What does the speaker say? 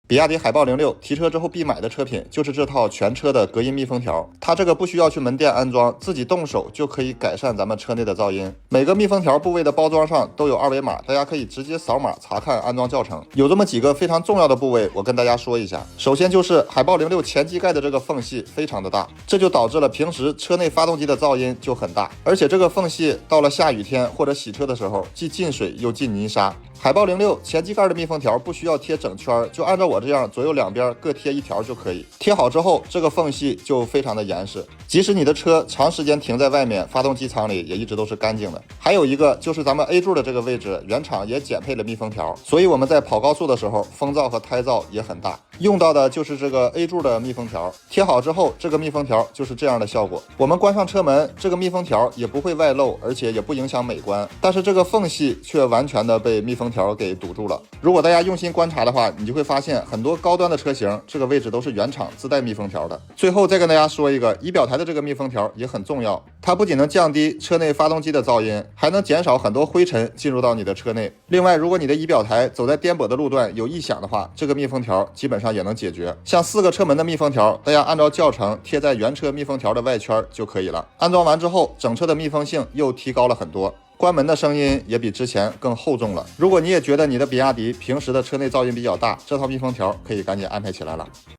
比亚迪海豹06提车之后必买的车品就是这套全车的隔音密封条，它这个不需要去门店安装，自己动手就可以改善咱们车内的噪音。每个密封条部位的包装上都有二维码，大家可以直接扫码查看安装教程。有这么几个非常重要的部位，我跟大家说一下。首先就是海豹06前机盖的这个缝隙非常的大，这就导致了平时车内发动机的噪音就很大，而且这个缝隙到了下雨天或者洗车的时候，既进水又进泥沙。海豹06前机盖的密封条不需要贴整圈，就按照我这样左右两边各贴一条就可以。贴好之后，这个缝隙就非常的严实，即使你的车长时间停在外面，发动机舱里也一直都是干净的。还有一个就是咱们 A 柱的这个位置，原厂也减配了密封条，所以我们在跑高速的时候，风噪和胎噪也很大。用到的就是这个 A 柱的密封条，贴好之后，这个密封条就是这样的效果。我们关上车门，这个密封条也不会外露，而且也不影响美观，但是这个缝隙却完全的被密封条给堵住了。如果大家用心观察的话，你就会发现很多高端的车型，这个位置都是原厂自带密封条的。最后再跟大家说一个，仪表台的这个密封条也很重要，它不仅能降低车内发动机的噪音，还能减少很多灰尘进入到你的车内。另外，如果你的仪表台走在颠簸的路段有异响的话，这个密封条基本上也能解决。像4个车门的密封条，大家按照教程贴在原车密封条的外圈就可以了。安装完之后，整车的密封性又提高了很多，关门的声音也比之前更厚重了。如果你也觉得你的比亚迪平时的车内噪音比较大，这套密封条可以赶紧安排起来了。